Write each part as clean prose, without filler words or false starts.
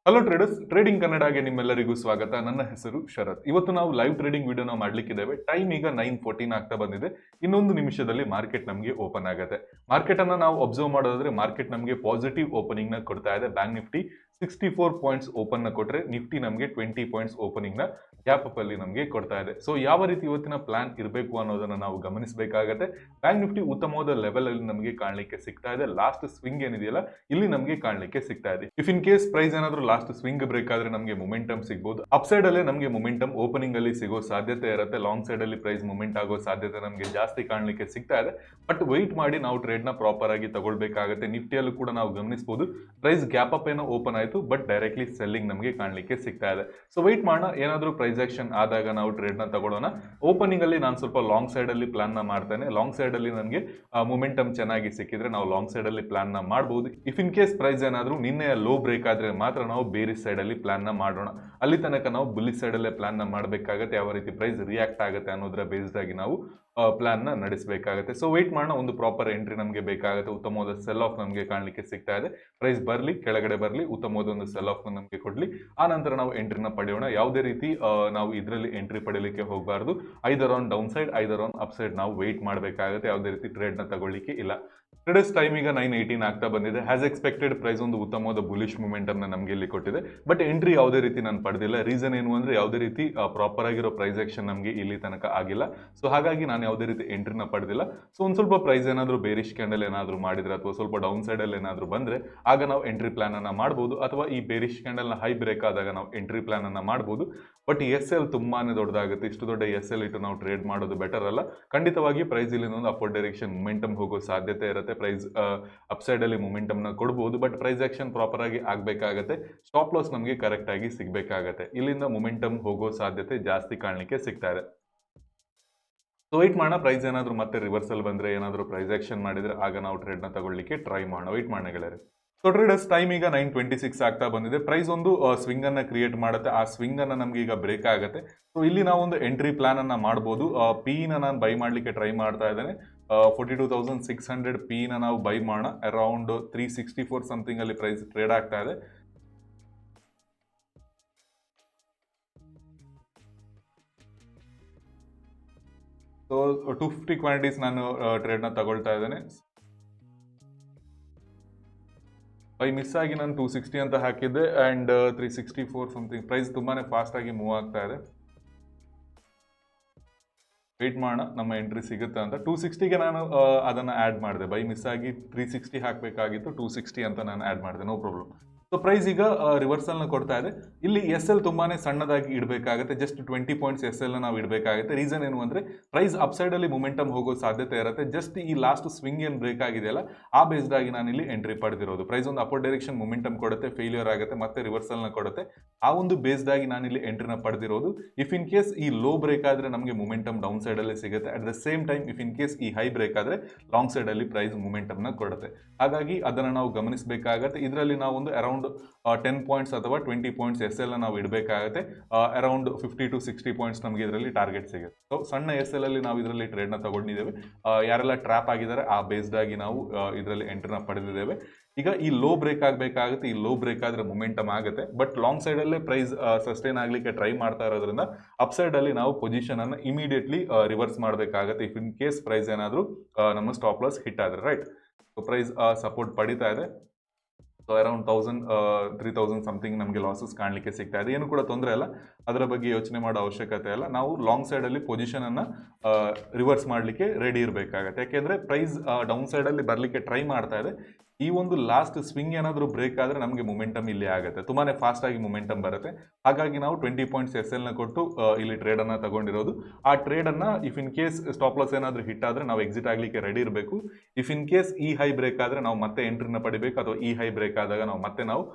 Hello traders, trading ಕನ್ನಡಗೆ ನಿಮ್ಮೆಲ್ಲರಿಗೂ ಸ್ವಾಗತ. ನನ್ನ ಹೆಸರು ಶರತ್. ಇವತ್ತು ನಾವು ಲೈವ್ ಟ್ರೇಡಿಂಗ್ ವಿಡಿಯೋನ ಮಾಡ್ಲಿಕ್ಕಿದ್ದೇವೆ. ಟೈಮ್ ಈಗ 9:14 ಆಗ್ತಾ ಬಂದಿದೆ. ಇನ್ನೊಂದು ನಿಮಿಷದಲ್ಲಿ ಮಾರ್ಕೆಟ್ ನಮಗೆ ಓಪನ್ ಆಗುತ್ತೆ. ಮಾರ್ಕೆಟ್ ಅನ್ನ ನಾವು ಅಬ್ಸರ್ವ್ ಮಾಡೋದಾದ್ರೆ ಮಾರ್ಕೆಟ್ ನಮಗೆ ಪಾಸಿಟಿವ್ ಓಪನಿಂಗ್ ನ ಕೊಡ್ತಾ ಇದೆ. ಬ್ಯಾಂಕ್ ನಿಫ್ಟಿ 64 ಪಾಯಿಂಟ್ಸ್ ಓಪನ್ ನ ಕೊಟ್ರೆ, ನಿಫ್ಟಿ ನಮಗೆ 20 ಪಾಯಿಂಟ್ಸ್ ಓಪನಿಂಗ್ ನ ಗ್ಯಾಪ್ ಅಪ್ ಅಲ್ಲಿ ನಮಗೆ ಕೊಡ್ತಾ ಇದೆ. ಸೊ ಯಾವ ರೀತಿ ಇವತ್ತಿನ ಪ್ಲಾನ್ ಇರಬೇಕು ಅನ್ನೋದನ್ನ ನಾವು ಗಮನಿಸಬೇಕಾಗತ್ತೆ. ಬ್ಯಾಂಕ್ ನಿಫ್ಟಿ ಉತ್ತಮವಾದ ಲೆವೆಲ್ ಅಲ್ಲಿ ನಮಗೆ ಕಾಣಲಿಕ್ಕೆ ಸಿಗ್ತಾ ಇದೆ. ಲಾಸ್ಟ್ ಸ್ವಿಂಗ್ ಏನಿದೆಯಲ್ಲ, ಇಲ್ಲಿ ನಮಗೆ ಕಾಣಲಿಕ್ಕೆ ಸಿಗ್ತಾ ಇದೆ. ಇಫ್ ಇನ್ ಕೇಸ್ ಪ್ರೈಸ್ ಏನಾದ್ರೂ ಲಾಸ್ಟ್ ಸ್ವಿಂಗ್ ಬ್ರೇಕ್ ಆದ್ರೆ ನಮಗೆ ಮೊಮೆಂಟಮ್ ಸಿಗಬಹುದು. ಅಪ್ ಸೈಡ್ ಅಲ್ಲೇ ನಮಗೆ ಮೊಮೆಂಟಮ್ ಓಪನಿಂಗ್ ಅಲ್ಲಿ ಸಿಗೋ ಸಾಧ್ಯತೆ ಇರುತ್ತೆ. ಲಾಂಗ್ ಸೈಡ್ ಅಲ್ಲಿ ಪ್ರೈಸ್ ಮೂವ್ಮೆಂಟ್ ಆಗೋ ಸಾಧ್ಯತೆ ನಮಗೆ ಜಾಸ್ತಿ ಕಾಣಲಿಕ್ಕೆ ಸಿಗ್ತಾ ಇದೆ. ಬಟ್ ವೆಯ್ಟ್ ಮಾಡಿ ನಾವು ಟ್ರೇಡ್ ನ ಪ್ರಾಪರ್ ಆಗಿ ತಗೊಳ್ಬೇಕಾಗುತ್ತೆ. ನಿಫ್ಟಿಯಲ್ಲೂ ಕೂಡ ನಾವು ಗಮನಿಸಬಹುದು, ಪ್ರೈಸ್ ಗ್ಯಾಪ್ ಅಪ್ ಏನೋ ಓಪನ್ ಆಯ್ತು, ಬಟ್ ಡೈರೆಕ್ಟ್ಲಿ ಸೆಲ್ಲಿಂಗ್ ನಮಗೆ ಕಾಣಲಿಕ್ಕೆ ಸಿಗ್ತಾ ಇದೆ. ಸೊ ವೆಯ್ಟ್ ಮಾಡೋಣ, ಏನಾದ್ರೂ ಪ್ರೈಸ್ ಆಕ್ಷನ್ ಆದಾಗ ನಾವು ಟ್ರೇಡ್ ನ ತಗೊಳ್ಳೋಣ. ಓಪನಿಂಗ್ ಅಲ್ಲಿ ನಾನು ಸ್ವಲ್ಪ ಲಾಂಗ್ ಸೈಡ್ ಅಲ್ಲಿ ಪ್ಲಾನ್ ನ ಮಾಡ್ತೇನೆ. ಲಾಂಗ್ ಸೈಡ್ ಅಲ್ಲಿ ನನಗೆ ಮೊಮೆಂಟಮ್ ಚೆನ್ನಾಗಿ ಸಿಕ್ಕಿದ್ರೆ ನಾವು ಲಾಂಗ್ ಸೈಡ್ ಅಲ್ಲಿ ಪ್ಲಾನ್ ನ ಮಾಡಬಹುದು. ಇಫ್ ಇನ್ ಕೇಸ್ ಪ್ರೈಸ್ ಏನಾದ್ರೂ ನಿನ್ನೆ ಲೋ ಬ್ರೇಕ್ ಆದ್ರೆ ಮಾತ್ರ ನಾವು ಬೇರೆ ಸೈಡ್ ಅಲ್ಲಿ ಪ್ಲಾನ್ ನ ಮಾಡೋಣ. ಅಲ್ಲಿ ತನಕ ನಾವು ಬುಲ್ಲಿ ಸೈಡ್ ಅಲ್ಲೇ ಪ್ಲಾನ್ ನ ಮಾಡಬೇಕಾಗುತ್ತೆ. ಯಾವ ರೀತಿ ಪ್ರೈಸ್ ರಿಯಾಕ್ಟ್ ಆಗುತ್ತೆ ಅನ್ನೋದ್ರ ಬೇಸ್ಡ್ ಆಗಿ ನಾವು ಪ್ಲಾನ್ ನ ನಡೆಸಬೇಕಾಗುತ್ತೆ. ಸೊ ವೆಯ್ಟ್ ಮಾಡೋಣ, ಒಂದು ಪ್ರಾಪರ್ ಎಂಟ್ರಿ ನಮಗೆ ಬೇಕಾಗುತ್ತೆ. ಉತ್ತಮವಾದ ಸೆಲ್ ಆಫ್ ನಮಗೆ ಕಾಣಲಿಕ್ಕೆ ಸಿಗ್ತಾ ಇದೆ. ಪ್ರೈಸ್ ಬರಲಿ, ಕೆಳಗಡೆ ಬರಲಿ, ಉತ್ತಮವಾದ ಒಂದು ಸೆಲ್ ಆಫ್ ನಮಗೆ ಕೊಡ್ಲಿ, ಆ ನಂತರ ನಾವು ಎಂಟ್ರಿನ ಪಡೆಯೋಣ. ಯಾವುದೇ ರೀತಿ ನಾವು ಇದರಲ್ಲಿ ಎಂಟ್ರಿ ಪಡೆಯಲಿಕ್ಕೆ ಹೋಗಬಾರ್ದು. Either on down side, either on up side ನಾವು ವೆಯ್ಟ್ ಮಾಡಬೇಕಾಗುತ್ತೆ. ಯಾವುದೇ ರೀತಿ ಟ್ರೇಡ್ ನ ತಗೊಳ್ಳಿಕ್ಕೆ ಇಲ್ಲ. ಟ್ರೇಡರ್ಸ್ ಟೈಮ್ ಈಗ 9:18 ಆಗ್ತಾ ಬಂದಿದೆ. ಹ್ಯಾಸ್ ಎಕ್ಸ್ಪೆಕ್ಟೆಡ್ ಪ್ರೈಸ್ ಒಂದು ಉತ್ತಮವಾದ ಬುಲಿಶ್ ಮೂಮೆಂಟಮ್ ನಮಗೆ ಇಲ್ಲಿ ಕೊಟ್ಟಿದೆ. ಬಟ್ ಎಂಟ್ರಿ ಯಾವುದೇ ರೀತಿ ನಾನು ಪಡೆದಿಲ್ಲ. ರೀಸನ್ ಏನು ಅಂದ್ರೆ ಯಾವುದೇ ರೀತಿ ಪ್ರಾಪರ್ ಆಗಿರೋ ಪ್ರೈಸ್ ಆಕ್ಷನ್ ನಮಗೆ ಇಲ್ಲಿ ತನಕ ಆಗಿಲ್ಲ. ಸೊ ಹಾಗಾಗಿ ನಾನು ಯಾವುದೇ ರೀತಿ ಎಂಟ್ರಿನ ಪಡೆದಿಲ್ಲ. ಸೊ ಒಂದು ಸ್ವಲ್ಪ ಪ್ರೈಸ್ ಏನಾದರೂ ಬೇರಿಶ್ ಕ್ಯಾಂಡಲ್ ಏನಾದರೂ ಮಾಡಿದ್ರೆ ಅಥವಾ ಸ್ವಲ್ಪ ಡೌನ್ ಸೈಡ್ ಅಲ್ಲಿ ಏನಾದರೂ ಬಂದ್ರೆ ಆಗ ನಾವು ಎಂಟ್ರಿ ಪ್ಲಾನ್ ಅನ್ನ ಮಾಡಬಹುದು. ಅಥವಾ ಈ ಬೇರಿಶ್ ಕ್ಯಾಂಡಲ್ ನ ಹೈ ಬ್ರೇಕ್ ಆದಾಗ ನಾವು ಎಂಟ್ರಿ ಪ್ಲಾನ್ ಅನ್ನ ಮಾಡಬಹುದು. ಬಟ್ ಎಸ್ ಎಲ್ ತುಂಬಾನೇ ದೊಡ್ಡದಾಗುತ್ತೆ. ಇಷ್ಟು ದೊಡ್ಡ ಎಸ್ ಎಲ್ ಇಟ್ಟು ನಾವು ಟ್ರೇಡ್ ಮಾಡೋದು ಬೆಟರ್ ಅಲ್ಲ. ಖಂಡಿತವಾಗಿ ಪ್ರೈಸ್ ಇಲ್ಲಿ ಒಂದು ಅಪ್ವರ್ಡ್ ಡೈರೆಕ್ಷನ್ ಮೊಮೆಂಟಮ್ ಹೋಗೋ ಸಾಧ್ಯತೆ ಇರುತ್ತೆ. ಪ್ರೈಸ್ ಅಪ್ ಸೈಡ್ ಅಲ್ಲಿ ಮೊಮೆಂಟಮ್ ನ ಕೊಡಬಹುದು. ಬಟ್ ಪ್ರೈಸ್ ಆಕ್ಷನ್ ಪ್ರಾಪರ್ ಆಗಿ ಆಗ್ಬೇಕಾಗತ್ತೆ. ಸ್ಟಾಪ್ ಲಾಸ್ ನಮಗೆ ಕರೆಕ್ಟ್ ಆಗಿ ಸಿಗ್ಬೇಕಾಗತ್ತೆ. ಇಲ್ಲಿಂದ ಮೊಮೆಂಟಮ್ ಹೋಗೋ ಸಾಧ್ಯತೆ ಜಾಸ್ತಿ ಕಾಣಲಿಕ್ಕೆ ಸಿಗ್ತಾ ಇದೆ. ಸೊ ವೆಯ್ಟ್ ಮಾಡೋಣ, ಪ್ರೈಸ್ ಏನಾದರೂ ಮತ್ತೆ ರಿವರ್ಸಲ್ ಬಂದ್ರೆ, ಏನಾದರೂ ಪ್ರೈಸ್ ಆಕ್ಷನ್ ಮಾಡಿದ್ರೆ ಆಗ ನಾವು ಟ್ರೇಡ್ ನ ತಗೊಳ್ಳಿಕ್ಕೆ ಟ್ರೈ ಮಾಡೋಣ. ವೆಯ್ಟ್ ಮಾಡೋಣ ಗೆಳೆಯರೆ. ಸೊ ಟ್ರೇಡರ್ಸ್ ಟೈಮ್ ಈಗ 9:26 ಆಗ್ತಾ ಬಂದಿದೆ. ಪ್ರೈಸ್ ಒಂದು ಸ್ವಿಂಗ್ ಅನ್ನ ಕ್ರಿಯೇಟ್ ಮಾಡುತ್ತೆ. ಆ ಸ್ವಿಂಗ್ ಅನ್ನ ನಮ್ಗೆ ಈಗ ಬ್ರೇಕ್ ಆಗುತ್ತೆ. ಸೊ ಇಲ್ಲಿ ನಾವು ಒಂದು ಎಂಟ್ರಿ ಪ್ಲಾನ್ ಅನ್ನ ಮಾಡಬಹುದು. ಪಿ ನ ನಾನು ಬೈ ಮಾಡ್ಲಿಕ್ಕೆ ಟ್ರೈ ಮಾಡ್ತಾ ಇದ್ದೇನೆ. 42,600 ಪಿ ನ ನಾವು ಬೈ ಮಾಡೋಣ. ಅರೌಂಡ್ 364 ಸಮಥಿಂಗ್ ಅಲ್ಲಿ ಪ್ರೈಸ್ ಟ್ರೇಡ್ ಆಗ್ತಾ ಇದೆ. ಸೊ 250 ಕ್ವಾಂಟಿಟೀಸ್ ನಾನು ಟ್ರೇಡ್ ನ ತಗೊಳ್ತಾ ಇದ್ದೇನೆ. ಬೈ ಮಿಸ್ ಆಗಿ ನಾನು 260 ಅಂತ ಹಾಕಿದ್ದೆ ಅಂಡ್ 364 ಸಮಥಿಂಗ್. ಪ್ರೈಸ್ ತುಂಬಾನೇ ಫಾಸ್ಟ್ ಆಗಿ ಮೂವ್ ಆಗ್ತಾ ಇದೆ. ವೆಯ್ಟ್ ಮಾಡೋಣ, ನಮ್ಮ ಎಂಟ್ರಿ ಸಿಗುತ್ತೆ ಅಂತ. 260ಗೆ ನಾನು ಅದನ್ನ ಆಡ್ ಮಾಡಿದೆ. ಬೈ ಮಿಸ್ ಆಗಿ 360 ಹಾಕಬೇಕಾಗಿತ್ತು, 260 ಅಂತ ನಾನು ಆಡ್ ಮಾಡಿದೆ. No problem. ಸೊ ಪ್ರೈಸ್ ಈಗ ರಿವರ್ಸಲ್ ನ ಕೊಡ್ತಾ ಇದೆ. ಇಲ್ಲಿ ಎಸ್ ಎಲ್ ತುಂಬಾನೇ ಸಣ್ಣದಾಗಿ ಇಡಬೇಕಾಗುತ್ತೆ. ಜಸ್ಟ್ 20 ಪಾಯಿಂಟ್ಸ್ ಎಸ್ ಎಲ್ ನಾವು ಇಡಬೇಕಾಗುತ್ತೆ. ರೀಸನ್ ಏನು ಅಂದ್ರೆ ಪ್ರೈಸ್ ಅಪ್ ಸೈಡ್ ಅಲ್ಲಿ ಮೊಮೆಂಟಮ್ ಹೋಗೋ ಸಾಧ್ಯತೆ ಇರುತ್ತೆ. ಜಸ್ಟ್ ಈ ಲಾಸ್ಟ್ ಸ್ವಿಂಗ್ ಏನ್ ಬ್ರೇಕ್ ಆಗಿದೆಯಲ್ಲ, ಆ ಬೇಸ್ಡ್ ಆಗಿ ನಾನು ಇಲ್ಲಿ ಎಂಟ್ರಿ ಪಡೆದಿರೋದು. ಪ್ರೈಸ್ ಒಂದು ಅಪರ್ ಡೈರೆಕ್ಷನ್ ಮೊಮೆಂಟಮ್ ಕೊಡುತ್ತೆ, ಫೇಲ್ಯೂರ್ ಆಗುತ್ತೆ, ಮತ್ತೆ ರಿವರ್ಸಲ್ ನ ಕೊಡುತ್ತೆ. ಆ ಒಂದು ಬೇಸ್ಡ್ ಆಗಿ ನಾನು ಇಲ್ಲಿ ಎಂಟ್ರಿನ ಪಡೆದಿರೋದು. ಇಫ್ ಇನ್ ಕೇಸ್ ಈ ಲೋ ಬ್ರೇಕ್ ಆದ್ರೆ ನಮಗೆ ಮೊಮೆಂಟಮ್ ಡೌನ್ ಸೈಡ್ ಅಲ್ಲಿ ಸಿಗುತ್ತೆ. At the same time if in case ಈ ಹೈ ಬ್ರೇಕ್ ಆದ್ರೆ ಲಾಂಗ್ ಸೈಡ್ ಅಲ್ಲಿ ಪ್ರೈಸ್ ಮೊಮೆಂಟಮ್ ನ ಕೊಡುತ್ತೆ. ಹಾಗಾಗಿ ಅದನ್ನ ನಾವು ಗಮನಿಸಬೇಕಾಗತ್ತೆ. ಇದರಲ್ಲಿ ನಾವು ಒಂದು ಅರೌಂಡ್ 10 ಪಾಯಿಂಟ್ಸ್ ಅಥವಾ 20 ಪಾಯಿಂಟ್ಸ್ ಎಸ್ ಎಲ್ ನಾವು ಇಡಬೇಕಾಗುತ್ತೆ. ಅರೌಂಡ್ 50 to 60 ಪಾಯಿಂಟ್ಸ್ ನಮಗೆ ಇದರಲ್ಲಿ ಟಾರ್ಗೆಟ್ ಸಿಗುತ್ತೆ. ಸೊ ಸಣ್ಣ ಎಸ್ ಎಲ್ ಅಲ್ಲಿ ನಾವು ಇದರಲ್ಲಿ ಟ್ರೇಡ್ ನ ತಗೊಂಡಿದ್ದೇವೆ. ಯಾರೆಲ್ಲ ಟ್ರ್ಯಾಪ್ ಆಗಿದ್ದಾರೆ ಆ ಬೇಸ್ಡ್ ಆಗಿ ನಾವು ಇದರಲ್ಲಿ ಎಂಟ್ರಿನ ಪಡೆದಿದ್ದೇವೆ. ಈಗ ಈ ಲೋ ಬ್ರೇಕ್ ಆಗಬೇಕಾಗುತ್ತೆ. ಈ ಲೋ ಬ್ರೇಕ್ ಆದ್ರೆ ಮೊಮೆಂಟಮ್ ಆಗುತ್ತೆ. ಬಟ್ ಲಾಂಗ್ ಸೈಡ್ ಅಲ್ಲೇ ಪ್ರೈಸ್ ಸಸ್ಟೈನ್ ಆಗ್ಲಿಕ್ಕೆ ಟ್ರೈ ಮಾಡ್ತಾ ಇರೋದ್ರಿಂದ ಅಪ್ ಸೈಡ್ ಅಲ್ಲಿ ನಾವು ಪೊಸಿಷನ್ ಅನ್ನು ಇಮಿಡಿಯೇಟ್ಲಿ ರಿವರ್ಸ್ ಮಾಡಬೇಕಾಗುತ್ತೆ. ಇಫ್ ಇನ್ ಕೇಸ್ ಪ್ರೈಸ್ ಏನಾದರೂ ನಮ್ಮ ಸ್ಟಾಪ್ ಲಾಸ್ ಹಿಟ್ ಆದ್ರೆ, ರೈಟ್. ಸೊ ಪ್ರೈಸ್ ಸಪೋರ್ಟ್ ಪಡಿತಾ ಇದೆ. ಸೊ ಅರೌಂಡ್ 3,000 ಸಮಥಿಂಗ್ ನಮಗೆ ಲಾಸಸ್ ಕಾಣಲಿಕ್ಕೆ ಸಿಗ್ತಾ ಇದೆ. ಏನು ಕೂಡ ತೊಂದರೆ ಇಲ್ಲ, ಅದರ ಬಗ್ಗೆ ಯೋಚನೆ ಮಾಡೋ ಅವಶ್ಯಕತೆ ಇಲ್ಲ. ನಾವು ಲಾಂಗ್ ಸೈಡ್ ಅಲ್ಲಿ ಪೊಸಿಷನ್ ಅನ್ನ ರಿವರ್ಸ್ ಮಾಡಲಿಕ್ಕೆ ರೆಡಿ ಇರಬೇಕಾಗತ್ತೆ. ಯಾಕೆಂದ್ರೆ ಪ್ರೈಸ್ ಡೌನ್ ಸೈಡ್ ಅಲ್ಲಿ ಬರ್ಲಿಕ್ಕೆ ಟ್ರೈ ಮಾಡ್ತಾ ಇದೆ. ಈ ಒಂದು ಲಾಸ್ಟ್ ಸ್ವಿಂಗ್ ಏನಾದರೂ ಬ್ರೇಕ್ ಆದ್ರೆ ನಮಗೆ ಮೊಮೆಂಟಮ್ ಇಲ್ಲಿ ಆಗುತ್ತೆ. ತುಂಬಾನೇ ಫಾಸ್ಟ್ ಆಗಿ ಮೊಮೆಂಟಮ್ ಬರುತ್ತೆ. ಹಾಗಾಗಿ ನಾವು 20 ಪಾಯಿಂಟ್ಸ್ ಎಸ್ ಎಲ್ ನ ಕೊಟ್ಟು ಇಲ್ಲಿ ಟ್ರೇಡ್ ಅನ್ನ ತಗೊಂಡಿರೋದು. ಆ ಟ್ರೇಡ್ ಅನ್ನ if in case stop loss ಏನಾದರೂ ಹಿಟ್ ಆದ್ರೆ ನಾವು ಎಕ್ಸಿಟ್ ಆಗ್ಲಿಕ್ಕೆ ರೆಡಿ ಇರಬೇಕು. ಇಫ್ ಇನ್ ಕೇಸ್ ಈ ಹೈ ಬ್ರೇಕ್ ಆದ್ರೆ ನಾವು ಮತ್ತೆ ಎಂಟ್ರಿನ ಪಡಿಬೇಕು, ಅಥವಾ ಈ ಹೈ ಬ್ರೇಕ್ ಆದಾಗ ನಾವು ಮತ್ತೆ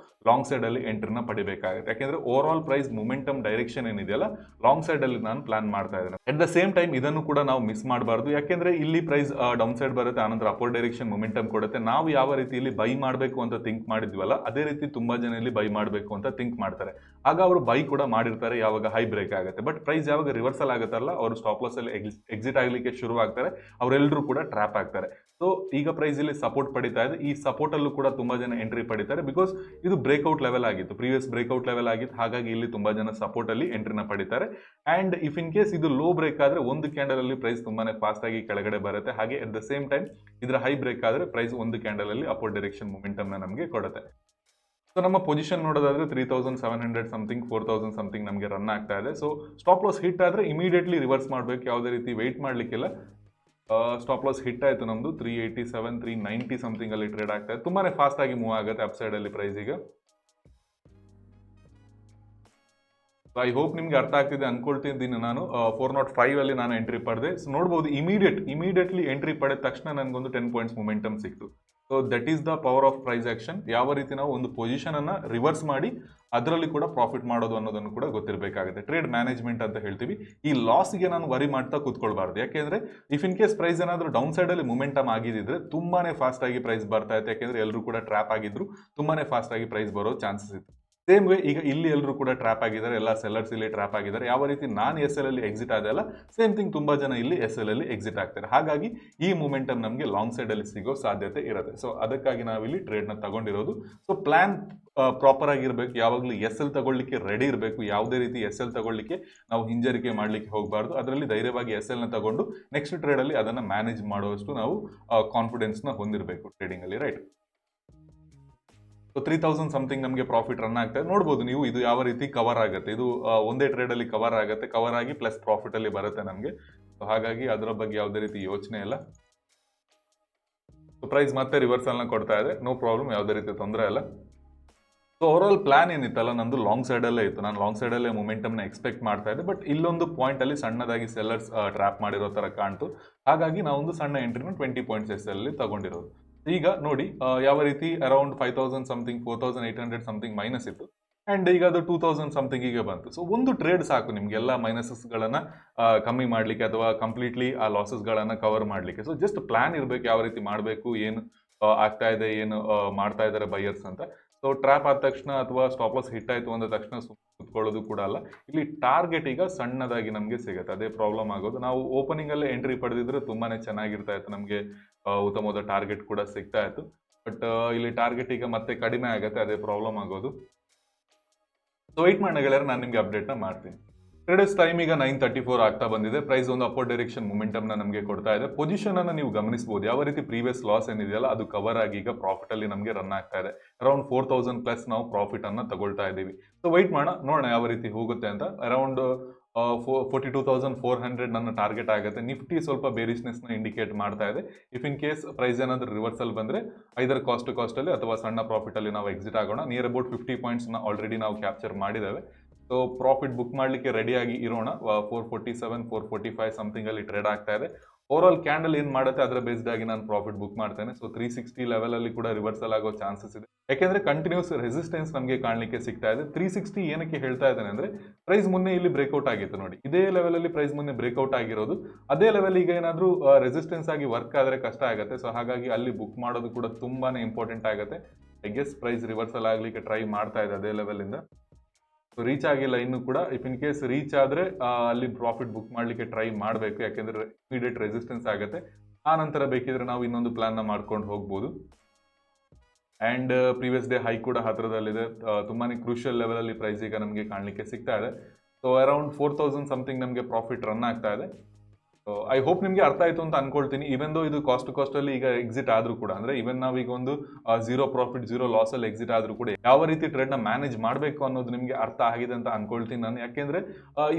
ಲಾಂಗ್ ಸೈಡ್ ಅಲ್ಲಿ ಎಂಟ್ರಿನ ಪಡಿಬೇಕಾಗುತ್ತೆ. ಯಾಕೆಂದ್ರೆ overall price momentum direction ಏನಿದೆಯಲ್ಲ, ಲಾಂಗ್ ಸೈಡ್ ಅಲ್ಲಿ ನಾನು ಪ್ಲಾನ್ ಮಾಡ್ತಾ ಇದ್ದೇನೆ. ಅಟ್ ದ ಸೇಮ್ ಟೈಮ್ ಇದನ್ನು ಕೂಡ ನಾವು ಮಿಸ್ ಮಾಡಬಾರ್ದು. ಯಾಕೆಂದ್ರೆ ಇಲ್ಲಿ ಪ್ರೈಸ್ ಡೌನ್ ಸೈಡ್ ಬರುತ್ತೆ, ಆನಂತರ ಅಪರ್ ಡೈರೆಕ್ಷನ್ ಮೊಮೆಂಟಮ್ ಕೊಡುತ್ತೆ. ನಾವು ಯಾವ ರೀತಿ ರೀತಿ ಇಲ್ಲಿ ಬೈ ಮಾಡಬೇಕು ಅಂತ ಥಿಂಕ್ ಮಾಡಿದ್ವಲ್ಲ, ಅದೇ ರೀತಿ ತುಂಬಾ ಜನ ಇಲ್ಲಿ ಬೈ ಮಾಡಬೇಕು ಅಂತ ಥಿಂಕ್ ಮಾಡ್ತಾರೆ. ಆಗ ಅವರು ಬೈ ಕೂಡ ಮಾಡಿರ್ತಾರೆ ಯಾವಾಗ ಹೈ ಬ್ರೇಕ್ ಆಗುತ್ತೆ. ಬಟ್ ಪ್ರೈಸ್ ಯಾವಾಗ ರಿವರ್ಸಲ್ ಆಗುತ್ತಲ್ಲ, ಅವರು ಸ್ಟಾಪ್ ಲಾಸ್ ಅಲ್ಲಿ ಎಕ್ಸಿಟ್ ಆಗ್ಲಿಕ್ಕೆ ಶುರು ಆಗ್ತಾರೆ, ಅವರೆಲ್ಲರೂ ಕೂಡ ಟ್ರ್ಯಾಪ್ ಆಗ್ತಾರೆ. ಸೊ ಈಗ ಪ್ರೈಸ್ ಇಲ್ಲಿ ಸಪೋರ್ಟ್ ಪಡಿತಾ ಇದೆ. ಈ ಸಪೋರ್ಟ್ ಅಲ್ಲೂ ಕೂಡ ತುಂಬಾ ಜನ ಎಂಟ್ರಿ ಪಡಿತಾರೆ, ಬಿಕಾಸ್ ಇದು ಬ್ರೇಕ್ಔಟ್ ಲೆವೆಲ್ ಆಗಿತ್ತು, ಪ್ರೀವಿಯಸ್ ಬ್ರೇಕ್ಔಟ್ ಲೆವೆಲ್ ಆಗಿತ್ತು. ಹಾಗಾಗಿ ಇಲ್ಲಿ ತುಂಬಾ ಜನ ಸಪೋರ್ಟ್ ಅಲ್ಲಿ ಎಂಟ್ರಿನ ಪಡಿತಾರೆ. ಅಂಡ್ ಇಫ್ ಇನ್ ಕೇಸ್ ಇದು ಲೋ ಬ್ರೇಕ್ ಆದ್ರೆ ಒಂದು ಕ್ಯಾಂಡಲ್ ಅಲ್ಲಿ ಪ್ರೈಸ್ ತುಂಬಾನೇ ಫಾಸ್ಟ್ ಆಗಿ ಕೆಳಗಡೆ ಬರುತ್ತೆ. ಹಾಗೆ ಅಟ್ ದ ಸೇಮ್ ಟೈಮ್ ಇದರ ಹೈ ಬ್ರೇಕ್ ಆದ್ರೆ ಪ್ರೈಸ್ ಒಂದು ಕ್ಯಾಂಡಲ್ ಅಲ್ಲಿ ಅಪೋರ್ಡ್ ಡೈರೆಕ್ಷನ್ ಮೊಮೆಂಟಮ್ ನಮಗೆ ಕೊಡುತ್ತೆ. ಸೊ ನಮ್ಮ ಪೊಸಿಷನ್ ನೋಡೋದಾದ್ರೆ 3700 ಸಮಥಿಂಗ್ 4000 ಸಮಥಿಂಗ್ ನಮಗೆ ರನ್ ಆಗ್ತಾ ಇದೆ. ಸೊ ಸ್ಟಾಪ್ ಲಾಸ್ ಹಿಟ್ ಆದ್ರೆ ಇಮಿಡಿಯೇಟ್ಲಿ ರಿವರ್ಸ್ ಮಾಡಬೇಕು, ಯಾವುದೇ ರೀತಿ ವೆಯ್ಟ್ ಮಾಡ್ಲಿಕ್ಕಿಲ್ಲ. ಸ್ಟಾಪ್ ಲಾಸ್ ಹಿಟ್ ಆಯ್ತು ನಮ್ದು 387 390 ಸಮಥಿಂಗ್ ಅಲ್ಲಿ ಟ್ರೇಡ್ ಆಗ್ತಾ ಇದೆ. ತುಂಬಾನೇ ಫಾಸ್ಟ್ ಆಗಿ ಮೂವ್ ಆಗುತ್ತೆ ಅಪ್ ಸೈಡ್ ಅಲ್ಲಿ ಪ್ರೈಸ್ ಈಗ. ಐ ಹೋಪ್ ನಿಮ್ಗೆ ಅರ್ಥ ಆಗ್ತಿದೆ ಅನ್ಕೊಳ್ತಿದ್ದೀನಿ. ನಾನು 405 ಅಲ್ಲಿ ನಾನು ಎಂಟ್ರಿ ಪಡೆದೆ. ಸೊ ನೋಡ್ಬೋದು ಇಮಿಡಿಯೇಟ್ಲಿ ಎಂಟ್ರಿ ಪಡೆದ ತಕ್ಷಣ ನನಗೊಂದು 10 ಪಾಯಿಂಟ್ಸ್ ಮೊಮೆಂಟಮ್ ಸಿಕ್ತು. So that is the power of price action. ಯಾವ ರೀತಿ ನಾವು ಒಂದು ಪೊಸಿಷನ್ ಅನ್ನ ರಿವರ್ಸ್ ಮಾಡಿ ಅದರಲ್ಲಿ ಕೂಡ ಪ್ರಾಫಿಟ್ ಮಾಡೋದು ಅನ್ನೋದನ್ನು ಕೂಡ ಗೊತ್ತಿರಬೇಕಾಗುತ್ತೆ. ಟ್ರೇಡ್ ಮ್ಯಾನೇಜ್ಮೆಂಟ್ ಅಂತ ಹೇಳ್ತೀವಿ. ಈ ಲಾಸ್ಗೆ ನಾನು ವರಿ ಮಾಡ್ತಾ ಕೂತ್ಕೊಳ್ಬಾರ್ದು. ಯಾಕೆಂದ್ರೆ ಇಫ್ ಇನ್ ಕೇಸ್ ಪ್ರೈಸ್ ಏನಾದರೂ ಡೌನ್ ಸೈಡ್ ಅಲ್ಲಿ ಮೊಮೆಂಟಮ್ ಆಗಿದ್ರೆ ತುಂಬಾನೇ ಫಾಸ್ಟ್ ಆಗಿ ಪ್ರೈಸ್ ಬರ್ತಾ ಇತ್ತು. ಯಾಕೆಂದ್ರೆ ಎಲ್ಲರೂ ಕೂಡ ಟ್ರ್ಯಾಪ್ ಆಗಿದ್ರು, ತುಂಬಾನೇ ಫಾಸ್ಟ್ ಆಗಿ ಪ್ರೈಸ್ ಬರೋ ಚಾನ್ಸಸ್ ಇತ್ತು. ಸೇಮ್ ವೇ ಈಗ ಇಲ್ಲಿ ಎಲ್ಲರೂ ಕೂಡ ಟ್ರ್ಯಾಪ್ ಆಗಿದ್ದಾರೆ, ಎಲ್ಲ ಸೆಲ್ಲರ್ಸ್ ಇಲ್ಲಿ ಟ್ರ್ಯಾಪ್ ಆಗಿದ್ದಾರೆ. ಯಾವ ರೀತಿ ನಾನು SL ಅಲ್ಲಿ ಎಕ್ಸಿಟ್ ಆದೆ ಅಲ್ಲ, ಸೇಮ್ ಥಿಂಗ್ ತುಂಬಾ ಜನ ಇಲ್ಲಿ SL ಅಲ್ಲಿ ಎಕ್ಸಿಟ್ ಆಗ್ತಾರೆ. ಹಾಗಾಗಿ ಈ ಮೊಮೆಂಟಮ್ ನಮಗೆ ಲಾಂಗ್ ಸೈಡ್ ಅಲ್ಲಿ ಸಿಗೋ ಸಾಧ್ಯತೆ ಇರುತ್ತೆ. ಸೊ ಅದಕ್ಕಾಗಿ ನಾವಿಲ್ಲಿ ಟ್ರೇಡ್ ನ ತಗೊಂಡಿರೋದು. ಸೊ ಪ್ಲಾನ್ ಪ್ರಾಪರ್ ಆಗಿರ್ಬೇಕು, ಯಾವಾಗಲೂ SL ತಗೊಳ್ಳಿಕ್ಕೆ ರೆಡಿ ಇರಬೇಕು. ಯಾವುದೇ ರೀತಿ SL ತಗೊಳ್ಳಿಕ್ಕೆ ನಾವು ಹಿಂಜರಿಕೆ ಮಾಡ್ಲಿಕ್ಕೆ ಹೋಗಬಾರ್ದು. ಅದರಲ್ಲಿ ಧೈರ್ಯವಾಗಿ SL ನ ತಗೊಂಡು ನೆಕ್ಸ್ಟ್ ಟ್ರೇಡ್ ಅಲ್ಲಿ ಅದನ್ನ ಮ್ಯಾನೇಜ್ ಮಾಡುವಷ್ಟು ನಾವು ಕಾನ್ಫಿಡೆನ್ಸ್ ನ ಹೊಂದಿರಬೇಕು ಟ್ರೇಡಿಂಗ್ ಅಲ್ಲಿ, ರೈಟ್? ಸೊ 3000 ಸಮಥಿಂಗ್ ನಮಗೆ ಪ್ರಾಫಿಟ್ ರನ್ ಆಗ್ತಾ ಇದೆ. ನೋಡ್ಬೋದು ನೀವು ಇದು ಯಾವ ರೀತಿ ಕವರ್ ಆಗುತ್ತೆ. ಇದು ಒಂದೇ ಟ್ರೇಡ್ ಅಲ್ಲಿ ಕವರ್ ಆಗುತ್ತೆ, ಕವರ್ ಆಗಿ ಪ್ಲಸ್ ಪ್ರಾಫಿಟ್ ಅಲ್ಲಿ ಬರುತ್ತೆ ನಮಗೆ. ಸೊ ಹಾಗಾಗಿ ಅದರ ಬಗ್ಗೆ ಯಾವುದೇ ರೀತಿ ಯೋಚನೆ ಇಲ್ಲ. ಸೊ ಪ್ರೈಸ್ ಮತ್ತೆ ರಿವರ್ಸಲ್ ನ ಕೊಡ್ತಾ ಇದೆ, ನೋ ಪ್ರಾಬ್ಲಮ್, ಯಾವುದೇ ರೀತಿ ತೊಂದರೆ ಇಲ್ಲ. ಸೊ ಓವರ್ ಆಲ್ ಪ್ಲಾನ್ ಏನಿತ್ತಲ್ಲ ನಂದು ಲಾಂಗ್ ಸೈಡ್ ಅಲ್ಲೇ ಇತ್ತು. ನಾನು ಲಾಂಗ್ ಸೈಡ್ ಅಲ್ಲೇ ಮೊಮೆಂಟಮ್ ನ ಎಕ್ಸ್ಪೆಕ್ಟ್ ಮಾಡ್ತಾ ಇದ್ದೆ. ಬಟ್ ಇಲ್ಲೊಂದು ಪಾಯಿಂಟ್ ಅಲ್ಲಿ ಸಣ್ಣದಾಗಿ ಸೆಲ್ಲರ್ಸ್ ಟ್ರ್ಯಾಪ್ ಮಾಡಿರೋ ತರ ಕಾಣ್ತು. ಹಾಗಾಗಿ ನಾವೊಂದು ಸಣ್ಣ ಎಂಟ್ರಿನ 20 ಪಾಯಿಂಟ್ಸ್ SL ಅಲ್ಲಿ ತಗೊಂಡಿರೋದು. ಈಗ ನೋಡಿ ಯಾವ ರೀತಿ ಅರೌಂಡ್ 5000 ಸಮಥಿಂಗ್ 4800 ಸಮಥಿಂಗ್ ಮೈನಸ್ ಇತ್ತು. ಅಂಡ್ ಈಗ ಅದು 2000 ಸಮಥಿಂಗ್ ಈಗ ಬಂತು. ಸೊ ಒಂದು ಟ್ರೇಡ್ ಸಾಕು ನಿಮ್ಗೆಲ್ಲ ಮೈನಸಸ್ ಗಳನ್ನ ಕಮ್ಮಿ ಮಾಡ್ಲಿಕ್ಕೆ ಅಥವಾ ಕಂಪ್ಲೀಟ್ಲಿ ಆ ಲಾಸಸ್ ಗಳನ್ನ ಕವರ್ ಮಾಡ್ಲಿಕ್ಕೆ. ಸೊ ಜಸ್ಟ್ ಪ್ಲಾನ್ ಇರ್ಬೇಕು, ಯಾವ ರೀತಿ ಮಾಡಬೇಕು, ಏನು ಆಗ್ತಾ ಇದೆ, ಏನು ಮಾಡ್ತಾ ಇದ್ದಾರೆ ಬೈಯರ್ಸ್ ಅಂತ. ಸೊ ಟ್ರ್ಯಾಪ್ ಆದ ತಕ್ಷಣ ಅಥವಾ ಸ್ಟಾಪ್ ಲಾಸ್ ಹಿಟ್ ಆಯ್ತು ಅಂದ ತಕ್ಷಣ ಕುತ್ಕೊಳ್ಳೋದು ಕೂಡ ಅಲ್ಲ. ಇಲ್ಲಿ ಟಾರ್ಗೆಟ್ ಈಗ ಸಣ್ಣದಾಗಿ ನಮಗೆ ಸಿಗುತ್ತೆ, ಅದೇ ಪ್ರಾಬ್ಲಮ್ ಆಗೋದು. ನಾವು ಓಪನಿಂಗ್ ಅಲ್ಲೇ ಎಂಟ್ರಿ ಪಡೆದಿದ್ರೆ ತುಂಬಾನೇ ಚೆನ್ನಾಗಿರ್ತಾ ಇತ್ತು, ನಮಗೆ ಉತ್ತಮವಾದ ಟಾರ್ಗೆಟ್ ಕೂಡ ಸಿಗ್ತಾ ಇತ್ತು. ಬಟ್ ಇಲ್ಲಿ ಟಾರ್ಗೆಟ್ ಈಗ ಮತ್ತೆ ಕಡಿಮೆ ಆಗುತ್ತೆ, ಅದೇ ಪ್ರಾಬ್ಲಮ್ ಆಗೋದು. ಸೊ ವೆಯ್ಟ್ ಮಾಡೋಣ ಗೆಳೆಯರೆ, ನಾನು ನಿಮಗೆ ಅಪ್ಡೇಟ್ನ ಮಾಡ್ತೀನಿ. ಟ್ರೇಡರ್ಸ್ ಟೈಮ್ ಈಗ 9:34 ಆಗ್ತಾ ಬಂದಿದೆ. ಪ್ರೈಸ್ ಒಂದು ಅಪೋರ್ಡ್ ಡೈರೆಕ್ಷನ್ ಮೊಮೆಂಟಮ್ ನಮಗೆ ಕೊಡ್ತಾ ಇದೆ. ಪೊಸಿಷನ್ ಅನ್ನ ನೀವು ಗಮನಿಸಬಹುದು, ಯಾವ ರೀತಿ ಪ್ರೀವಿಯಸ್ ಲಾಸ್ ಏನಿದೆಯಲ್ಲ ಅದು ಕವರ್ ಆಗಿ ಈಗ ಪ್ರಾಫಿಟ್ ಅಲ್ಲಿ ನಮಗೆ ರನ್ ಆಗ್ತಾ ಇದೆ. ಅರೌಂಡ್ 4000 ಪ್ಲಸ್ ನಾವು ಪ್ರಾಫಿಟ್ ಅನ್ನ ತಗೊಳ್ತಾ ಇದ್ದೀವಿ. ಸೊ ವೆಯ್ಟ್ ನೋಡೋಣ ಯಾವ ರೀತಿ ಹೋಗುತ್ತೆ ಅಂತ. ಅರೌಂಡ್ 42,400 ನನ್ನ ಟಾರ್ಗೆಟ್ ಆಗುತ್ತೆ. ನಿಫ್ಟಿ ಸ್ವಲ್ಪ ಬೇರಿಶ್ನೆಸ್ ನ ಇಂಡಿಕೇಟ್ ಮಾಡ್ತಾ ಇದೆ. ಇಫ್ ಇನ್ ಕೇಸ್ ಪ್ರೈಸ್ ಏನಾದರೂ ರಿವರ್ಸಲ್ ಬಂದ್ರೆ ಐದರ್ ಕಾಸ್ಟ್ ಅಲ್ಲಿ ಅಥವಾ ಸಣ್ಣ ಪ್ರಾಫಿಟ್ ಅಲ್ಲಿ ನಾವು ಎಕ್ಸಿಟ್ ಆಗೋಣ. ನಿಯರ್ ಅಬೌಟ್ 50 ಪಾಯಿಂಟ್ಸ್ ನ ಆಲ್ರೆಡಿ ನಾವು ಕ್ಯಾಪ್ಚರ್ ಮಾಡಿದ್ದೇವೆ. ಸೊ ಪ್ರಾಫಿಟ್ ಬುಕ್ ಮಾಡಲಿಕ್ಕೆ ರೆಡಿಯಾಗಿ ಇರೋಣ. 447 445 ಸಮಥಿಂಗ್ ಅಲ್ಲಿ ಟ್ರೇಡ್ ಆಗ್ತಾ ಇದೆ. ಓವರ್ ಆಲ್ ಕ್ಯಾಂಡಲ್ ಏನ್ ಮಾಡುತ್ತೆ ಅದರ ಬೇಸ್ಡ್ ಆಗಿ ನಾನು ಪ್ರಾಫಿಟ್ ಬುಕ್ ಮಾಡ್ತೇನೆ. ಸೊ 360 ಲೆವೆಲ್ ಅಲ್ಲಿ ಕೂಡ ರಿವರ್ಸಲ್ ಆಗೋ ಚಾನ್ಸಸ್ ಇದೆ. ಯಾಕೆಂದ್ರೆ ಕಂಟಿನ್ಯೂಸ್ ರೆಸಿಸ್ಟೆನ್ಸ್ ನಮಗೆ ಕಾಣಲಿಕ್ಕೆ ಸಿಗ್ತಾ ಇದೆ. 360 ಏನಕ್ಕೆ ಹೇಳ್ತಾ ಇದ್ದೇನೆ ಅಂದ್ರೆ ಪ್ರೈಸ್ ಮುನ್ನೆ ಇಲ್ಲಿ ಬ್ರೇಕ್ಔಟ್ ಆಗಿತ್ತು ನೋಡಿ, ಇದೇ ಲೆವೆಲ್ ಅಲ್ಲಿ ಪ್ರೈಸ್ ಮುನ್ನೆ ಬ್ರೇಕ್ಔಟ್ ಆಗಿರೋದು. ಅದೇ ಲೆವೆಲ್ ಈಗ ಏನಾದ್ರೂ ರೆಸಿಸ್ಟೆನ್ಸ್ ಆಗಿ ವರ್ಕ್ ಆದ್ರೆ ಕಷ್ಟ ಆಗುತ್ತೆ. ಸೊ ಹಾಗಾಗಿ ಅಲ್ಲಿ ಬುಕ್ ಮಾಡೋದು ಕೂಡ ತುಂಬಾನೇ ಇಂಪಾರ್ಟೆಂಟ್ ಆಗುತ್ತೆ. ಐ ಗೆಸ್ ಪ್ರೈಸ್ ರಿವರ್ಸಲ್ ಆಗ್ಲಿಕ್ಕೆ ಟ್ರೈ ಮಾಡ್ತಾ ಇದೆ ಅದೇ ಲೆವೆಲ್ ಇಂದ. ರೀಚ್ ಆಗಿಲ್ಲ ಇನ್ನು ಕೂಡ. ಇಫ್ ಇನ್ ಕೇಸ್ ರೀಚ್ ಆದ್ರೆ ಅಲ್ಲಿ ಪ್ರಾಫಿಟ್ ಬುಕ್ ಮಾಡ್ಲಿಕ್ಕೆ ಟ್ರೈ ಮಾಡಬೇಕು, ಯಾಕೆಂದ್ರೆ ಇಮಿಡಿಯೇಟ್ ರೆಸಿಸ್ಟೆನ್ಸ್ ಆಗುತ್ತೆ. ಆ ನಂತರ ಬೇಕಿದ್ರೆ ನಾವು ಇನ್ನೊಂದು ಪ್ಲಾನ್ ನ ಮಾಡ್ಕೊಂಡು ಹೋಗ್ಬೋದು. ಅಂಡ್ ಪ್ರೀವಿಯಸ್ ಡೇ ಹೈ ಕೂಡ ಹತ್ರದಲ್ಲಿದೆ. ತುಂಬಾನೇ ಕ್ರೂಷಿಯಲ್ ಲೆವೆಲ್ ಅಲ್ಲಿ ಪ್ರೈಸ್ ಈಗ ನಮಗೆ ಕಾಣಲಿಕ್ಕೆ ಸಿಗ್ತಾ ಇದೆ. ಸೊ ಅರೌಂಡ್ 4000 ಸಮಥಿಂಗ್ ನಮಗೆ ಪ್ರಾಫಿಟ್ ರನ್ ಆಗ್ತಾ ಇದೆ. ಐ ಹೋಪ್ ನಿಮಗೆ ಅರ್ಥ ಆಯ್ತು ಅಂತ ಅನ್ಕೊಳ್ತೀನಿ. ಈವನ್ ದೋ ಇದು ಕಾಸ್ಟ್ ಅಲ್ಲಿ ಈಗ ಎಕ್ಸಿಟ್ ಆದ್ರೂ ಕೂಡ, ಅಂದ್ರೆ ಈವನ್ ನಾವೀಗ ಒಂದು 0 ಪ್ರಾಫಿಟ್ 0 ಲಾಸ್ ಅಲ್ಲಿ ಎಕ್ಸಿಟ್ ಆದ್ರೂ ಕೂಡ ಯಾವ ರೀತಿ ಟ್ರೇಡ್ ನ ಮ್ಯಾನೇಜ್ ಮಾಡಬೇಕು ಅನ್ನೋದು ನಿಮಗೆ ಅರ್ಥ ಆಗಿದೆ ಅಂತ ಅನ್ಕೊಳ್ತೀನಿ ನಾನು. ಯಾಕೆಂದ್ರೆ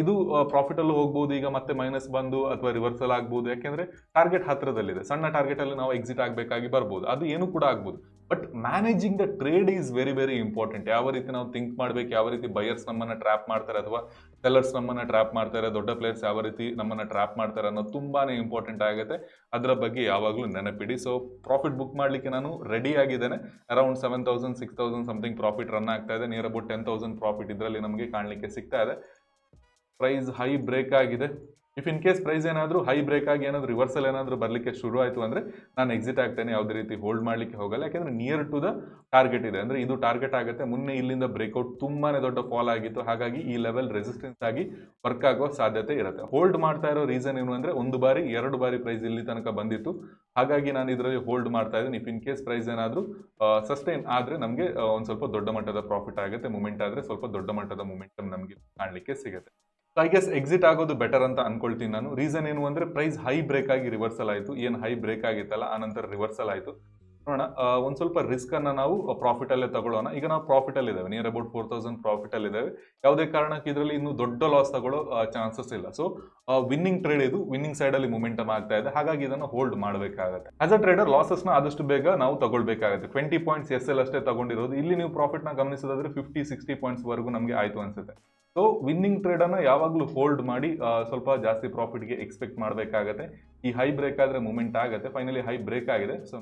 ಇದು ಪ್ರಾಫಿಟ್ ಅಲ್ಲೂ ಹೋಗ್ಬೋದು, ಈಗ ಮತ್ತೆ ಮೈನಸ್ ಬಂದು ಅಥವಾ ರಿವರ್ಸಲ್ ಆಗ್ಬೋದು. ಯಾಕೆಂದ್ರೆ ಟಾರ್ಗೆಟ್ ಹತ್ರದಲ್ಲಿದೆ, ಸಣ್ಣ ಟಾರ್ಗೆಟ್ ಅಲ್ಲಿ ನಾವು ಎಕ್ಸಿಟ್ ಆಗಬೇಕಾಗಿ ಬರ್ಬೋದು, ಅದು ಏನು ಕೂಡ ಆಗ್ಬೋದು. But managing the trade is very very important. ಯಾವ ರೀತಿ ನಾವು ಥಿಂಕ್ ಮಾಡ್ಬೇಕು, ಯಾವ ರೀತಿ ಬಯರ್ಸ್ ನಮ್ಮನ್ನ ಟ್ರ್ಯಾಪ್ ಮಾಡ್ತಾರೆ ಅಥವಾ ಸೆಲ್ಲರ್ಸ್ ನಮ್ಮನ್ನ ಟ್ರ್ಯಾಪ್ ಮಾಡ್ತಾರೆ, ದೊಡ್ಡ ಪ್ಲೇಯರ್ಸ್ ಯಾವ ರೀತಿ ನಮ್ಮನ್ನ ಟ್ರ್ಯಾಪ್ ಮಾಡ್ತಾರೆ ಅನ್ನೋದು ತುಂಬಾನೇ ಇಂಪಾರ್ಟೆಂಟ್ ಆಗುತ್ತೆ. ಅದರ ಬಗ್ಗೆ ಯಾವಾಗಲೂ ನೆನಪಿಡಿ. ಸೊ ಪ್ರಾಫಿಟ್ ಬುಕ್ ಮಾಡ್ಲಿಕ್ಕೆ ನಾನು ರೆಡಿ ಆಗಿದ್ದೇನೆ. ಅರೌಂಡ್ 7000 6000 ಸಮಥಿಂಗ್ ಪ್ರಾಫಿಟ್ ರನ್ ಆಗ್ತಾ ಇದೆ. ನಿಯರ್ ಅಬೌಟ್ 10,000 ಪ್ರಾಫಿಟ್ ಇದರಲ್ಲಿ ನಮಗೆ ಕಾಣಲಿಕ್ಕೆ ಸಿಗ್ತಾ ಇದೆ. ಪ್ರೈಸ್ ಹೈ ಬ್ರೇಕ್ ಆಗಿದೆ. ಇಫ್ ಇನ್ ಕೇಸ್ ಪ್ರೈಸ್ ಏನಾದರೂ ಹೈ ಬ್ರೇಕ್ ಆಗಿ ಏನಾದರೂ ರಿವರ್ಸಲ್ ಏನಾದರೂ ಬರಲಿಕ್ಕೆ ಶುರು ಆಯಿತು ಅಂದರೆ ನಾನು ಎಕ್ಸಿಟ್ ಆಗ್ತೇನೆ, ಯಾವುದೇ ರೀತಿ ಹೋಲ್ಡ್ ಮಾಡಲಿಕ್ಕೆ ಹೋಗಲ್ಲ. ಯಾಕೆಂದರೆ ನಿಯರ್ ಟು ದ ಟಾರ್ಗೆಟ್ ಇದೆ, ಅಂದರೆ ಇದು ಟಾರ್ಗೆಟ್ ಆಗುತ್ತೆ. ಮುನ್ನೆ ಇಲ್ಲಿಂದ ಬ್ರೇಕ್ಔಟ್ ತುಂಬಾ ದೊಡ್ಡ ಫಾಲ್ ಆಗಿತ್ತು, ಹಾಗಾಗಿ ಈ ಲೆವೆಲ್ ರೆಸಿಸ್ಟೆನ್ಸ್ ಆಗಿ ವರ್ಕ್ ಆಗುವ ಸಾಧ್ಯತೆ ಇರುತ್ತೆ. ಹೋಲ್ಡ್ ಮಾಡ್ತಾ ಇರೋ ರೀಸನ್ ಏನು ಅಂದರೆ ಒಂದು ಬಾರಿ 2 ಬಾರಿ ಪ್ರೈಸ್ ಇಲ್ಲಿ ತನಕ ಬಂದಿತ್ತು, ಹಾಗಾಗಿ ನಾನು ಇದರಲ್ಲಿ ಹೋಲ್ಡ್ ಮಾಡ್ತಾ ಇದ್ದೀನಿ. ಇಫ್ ಇನ್ ಕೇಸ್ ಪ್ರೈಸ್ ಏನಾದರೂ ಸಸ್ಟೈನ್ ಆದರೆ ನಮಗೆ ಒಂದು ಸ್ವಲ್ಪ ದೊಡ್ಡ ಮಟ್ಟದ ಪ್ರಾಫಿಟ್ ಆಗುತ್ತೆ, ಮೂಮೆಂಟ್ ಆದರೆ ಸ್ವಲ್ಪ ದೊಡ್ಡ ಮಟ್ಟದ ಮೂಮೆಂಟಮ್ ನಮಗೆ ಕಾಣಲಿಕ್ಕೆ ಸಿಗುತ್ತೆ. ಸೊ ಐ ಗೆಸ್ ಎಕ್ಸಿಟ್ ಆಗೋದು ಬೆಟರ್ ಅಂತ ಅನ್ಕೊಳ್ತೀನಿ ನಾನು. ರೀಸನ್ ಏನು ಅಂದರೆ ಪ್ರೈಸ್ ಹೈ ಬ್ರೇಕ್ ಆಗಿ ರಿವರ್ಸಲ್ ಆಯಿತು, ಏನು ಹೈ ಬ್ರೇಕ್ ಆಗಿತ್ತಲ್ಲ ಆನಂತರ ರಿವರ್ಸಲ್ ಆಯಿತು. ನೋಡೋಣ, ಒಂದು ಸ್ವಲ್ಪ ರಿಸ್ಕ್ ಅನ್ನ ನಾವು ಪ್ರಾಫಿಟ್ ಅಲ್ಲೇ ತಗೊಳ್ಳೋಣ. ಈಗ ನಾವು ಪ್ರಾಫಿಟ್ ಅಲ್ಲಿ ಇದ್ದೇವೆ, ನಿಯರ್ ಅಬೌಟ್ 4000 ಪ್ರಾಫಿಟ್ ಅಲ್ಲಿ ಇದ್ದೇವೆ. ಯಾವುದೇ ಕಾರಣಕ್ಕೆ ಇದರಲ್ಲಿ ಇನ್ನು ದೊಡ್ಡ ಲಾಸ್ ತಗೊಳ್ಳೋ ಚಾನ್ಸಸ್ ಇಲ್ಲ. ಸೊ ವಿನ್ನಿಂಗ್ ಟ್ರೇಡ್ ಇದು, ವಿನ್ನಿಂಗ್ ಸೈಡ್ ಅಲ್ಲಿ ಮೂಮೆಂಟಮ್ ಆಗ್ತಾ ಇದೆ, ಹಾಗಾಗಿ ಇದನ್ನು ಹೋಲ್ಡ್ ಮಾಡಬೇಕಾಗುತ್ತೆ. ಆಸ್ ಅ ಟ್ರೇಡರ್ ಲಾಸಸ್ ನ ಆದಷ್ಟು ಬೇಗ ನಾವು ತಗೊಳ್ಬೇಕಾಗುತ್ತೆ. 20 ಪಾಯಿಂಟ್ಸ್ SL ಅಷ್ಟೇ ತಗೊಂಡಿರೋದು. ಇಲ್ಲಿ ನೀವು ಪ್ರಾಫಿಟ್ ನ ಗಮನಿಸೋದಾದ್ರೆ 50-60 ಪಾಯಿಂಟ್ಸ್ ವರೆಗೂ ನಮಗೆ ಆಯ್ತು ಅನ್ಸುತ್ತೆ. ಸೊ ವಿನ್ನಿಂಗ್ ಟ್ರೇಡ್ ಅನ್ನ ಯಾವಾಗಲೂ ಹೋಲ್ಡ್ ಮಾಡಿ ಸ್ವಲ್ಪ ಜಾಸ್ತಿ ಪ್ರಾಫಿಟ್ಗೆ ಎಕ್ಸ್ಪೆಕ್ಟ್ ಮಾಡಬೇಕಾಗತ್ತೆ. ಈ ಹೈ ಬ್ರೇಕ್ ಆದ್ರೆ ಮೂಮೆಂಟ್ ಆಗುತ್ತೆ. ಫೈನಲಿ ಹೈ ಬ್ರೇಕ್ ಆಗಿದೆ. ಸೊ